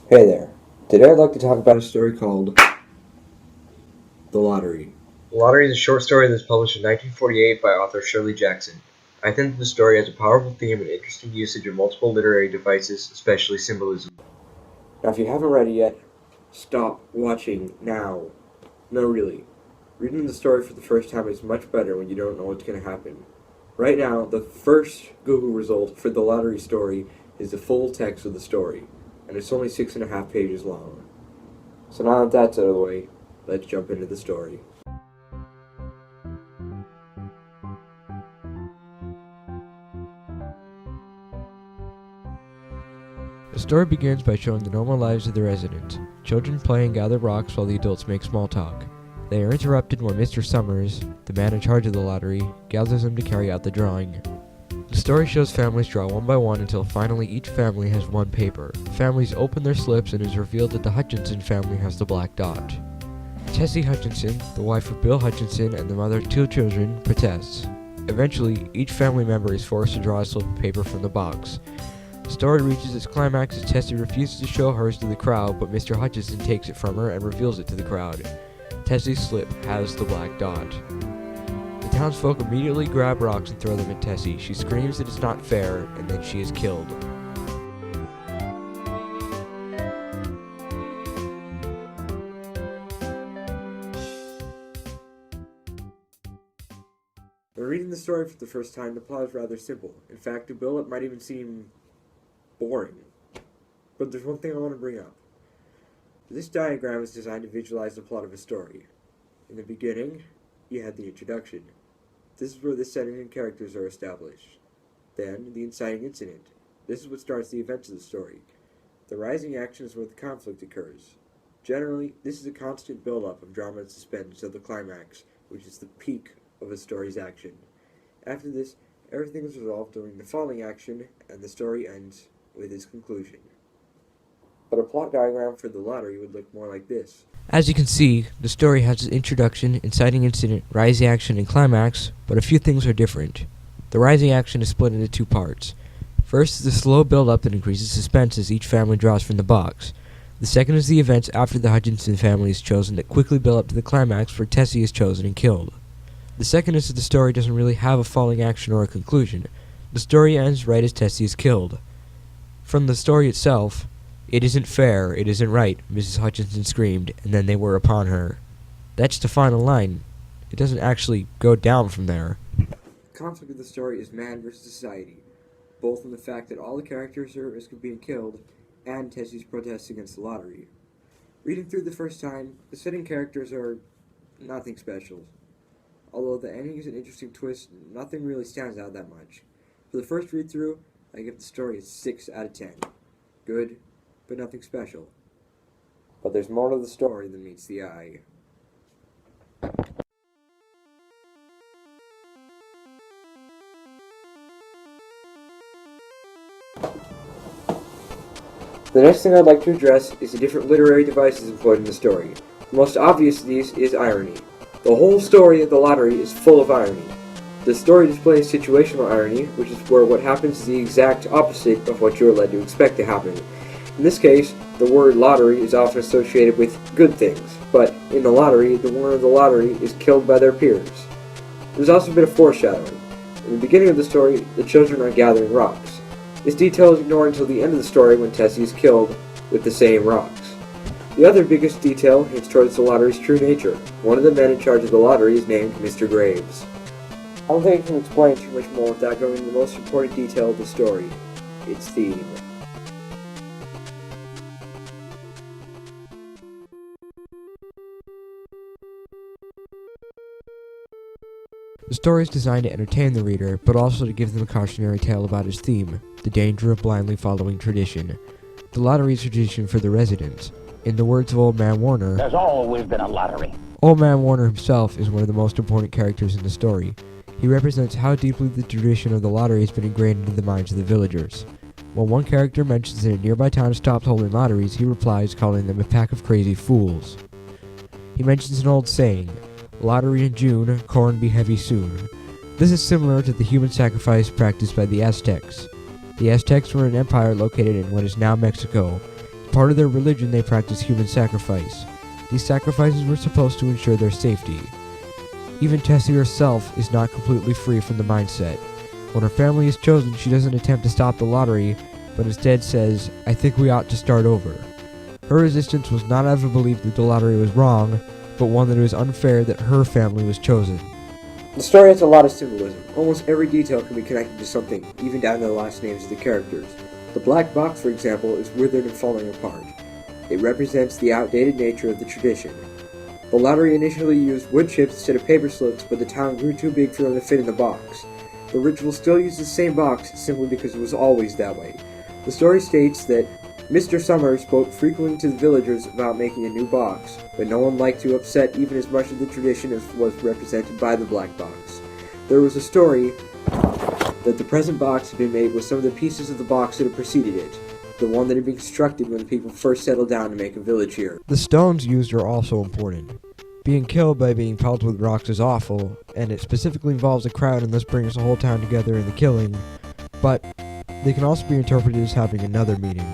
Hey there. Today I'd like to talk about a story called The Lottery. The Lottery is a short story that was published in 1948 by author Shirley Jackson. I think that the story has a powerful theme and interesting usage of multiple literary devices, especially symbolism. Now, if you haven't read it yet, stop watching now. No, really. Reading the story for the first time is much better when you don't know what's going to happen. Right now, the first Google result for The Lottery story is the full text of the story, and it's only 6.5 pages long. So now that that's out of the way, let's jump into the story. The story begins by showing the normal lives of the residents. Children play and gather rocks while the adults make small talk. They are interrupted when Mr. Summers, the man in charge of the lottery, gathers them to carry out the drawing. The story shows families draw one by one until finally each family has one paper. Families open their slips and it is revealed that the Hutchinson family has the black dot. Tessie Hutchinson, the wife of Bill Hutchinson and the mother of 2 children, protests. Eventually, each family member is forced to draw a slip of paper from the box. The story reaches its climax as Tessie refuses to show hers to the crowd, but Mr. Hutchinson takes it from her and reveals it to the crowd. Tessie's slip has the black dot. The townsfolk immediately grab rocks and throw them at Tessie. She screams that it's not fair, and then she is killed. When reading the story for the first time, the plot is rather simple. In fact, the build-up might even seem boring. But there's one thing I want to bring up. This diagram is designed to visualize the plot of a story. In the beginning, you had the introduction. This is where the setting and characters are established. Then, the inciting incident. This is what starts the events of the story. The rising action is where the conflict occurs. Generally, this is a constant build-up of drama and suspense until the climax, which is the peak of a story's action. After this, everything is resolved during the falling action, and the story ends with its conclusion. But a plot diagram for the lottery would look more like this. As you can see, the story has its introduction, inciting incident, rising action, and climax, but a few things are different. The rising action is split into 2 parts. First is the slow build-up that increases suspense as each family draws from the box. The second is the events after the Hutchinson family is chosen that quickly build up to the climax where Tessie is chosen and killed. The second is that the story doesn't really have a falling action or a conclusion. The story ends right as Tessie is killed. From the story itself, "It isn't fair, it isn't right," Mrs. Hutchinson screamed, and then they were upon her. That's the final line. It doesn't actually go down from there. The conflict of the story is man versus society, both in the fact that all the characters are at risk of being killed, and Tessie's protests against the lottery. Reading through the first time, the setting characters are nothing special. Although the ending is an interesting twist, nothing really stands out that much. For the first read-through, I give the story a 6 out of 10. Good, but nothing special. But there's more to the story than meets the eye. The next thing I'd like to address is the different literary devices employed in the story. The most obvious of these is irony. The whole story of the lottery is full of irony. The story displays situational irony, which is where what happens is the exact opposite of what you are led to expect to happen. In this case, the word lottery is often associated with good things, but in the lottery, the winner of the lottery is killed by their peers. There's also a bit of foreshadowing. In the beginning of the story, the children are gathering rocks. This detail is ignored until the end of the story when Tessie is killed with the same rocks. The other biggest detail hints towards the lottery's true nature. One of the men in charge of the lottery is named Mr. Graves. I don't think I can explain too much more without going into the most important detail of the story, its theme. The story is designed to entertain the reader, but also to give them a cautionary tale about its theme, the danger of blindly following tradition. The lottery is tradition for the residents. In the words of Old Man Warner, "There's always been a lottery." Old Man Warner himself is one of the most important characters in the story. He represents how deeply the tradition of the lottery has been ingrained into the minds of the villagers. When one character mentions that a nearby town stopped holding lotteries, he replies calling them a pack of crazy fools. He mentions an old saying, "Lottery in June, corn be heavy soon." This is similar to the human sacrifice practiced by the Aztecs. The Aztecs were an empire located in what is now Mexico. part of their religion, they practice human sacrifice. These sacrifices were supposed to ensure their safety. Even Tessie herself is not completely free from the mindset. When her family is chosen, she doesn't attempt to stop the lottery, but instead says, "I think we ought to start over." Her resistance was not out of a belief that the lottery was wrong, but one that it was unfair that her family was chosen. The story has a lot of symbolism. Almost every detail can be connected to something, even down to the last names of the characters. The black box, for example, is withered and falling apart. It represents the outdated nature of the tradition. The lottery initially used wood chips instead of paper slips, but the town grew too big for them to fit in the box. The ritual still used the same box simply because it was always that way. The story states that Mr. Summers spoke frequently to the villagers about making a new box, but no one liked to upset even as much of the tradition as was represented by the black box. There was a story that the present box had been made with some of the pieces of the box that had preceded it, the one that had been constructed when the people first settled down to make a village here. The stones used are also important. Being killed by being pelted with rocks is awful, and it specifically involves a crowd and thus brings the whole town together in the killing, but they can also be interpreted as having another meaning.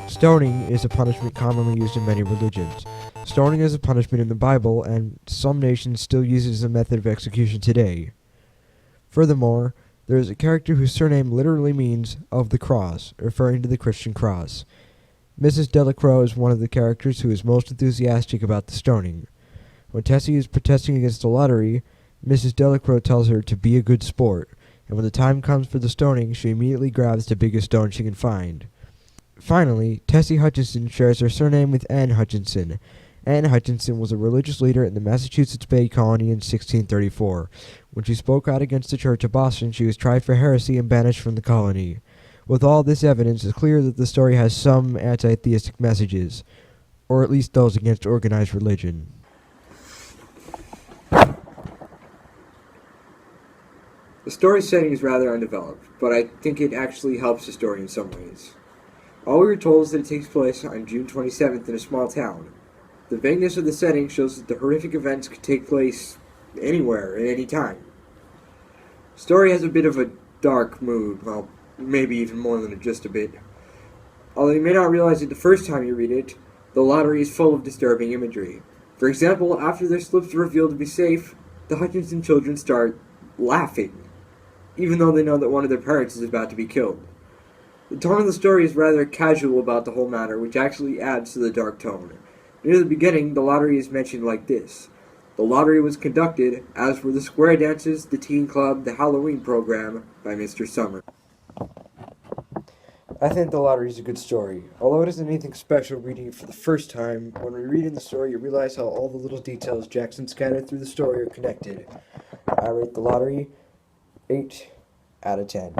Stoning is a punishment commonly used in many religions. Stoning is a punishment in the Bible, and some nations still use it as a method of execution today. Furthermore, there is a character whose surname literally means "of the cross," referring to the Christian cross. Mrs. Delacroix is one of the characters who is most enthusiastic about the stoning. When Tessie is protesting against the lottery, Mrs. Delacroix tells her to be a good sport, and when the time comes for the stoning, she immediately grabs the biggest stone she can find. Finally, Tessie Hutchinson shares her surname with Anne Hutchinson. Anne Hutchinson was a religious leader in the Massachusetts Bay Colony in 1634. When she spoke out against the Church of Boston, she was tried for heresy and banished from the colony. With all this evidence, it's clear that the story has some anti-theistic messages, or at least those against organized religion. The story setting is rather undeveloped, but I think it actually helps the story in some ways. All we were told is that it takes place on June 27th in a small town. The vagueness of the setting shows that the horrific events could take place anywhere, at any time. The story has a bit of a dark mood, well, maybe even more than just a bit. Although you may not realize it the first time you read it, the lottery is full of disturbing imagery. For example, after their slips are revealed to be safe, the Hutchinson children start laughing, even though they know that one of their parents is about to be killed. The tone of the story is rather casual about the whole matter, which actually adds to the dark tone. Near the beginning, the lottery is mentioned like this. The lottery was conducted, as were the square dances, the teen club, the Halloween program, by Mr. Summer. I think the lottery is a good story. Although it isn't anything special reading it for the first time, when rereading the story you realize how all the little details Jackson scattered through the story are connected. I rate the lottery 8 out of 10.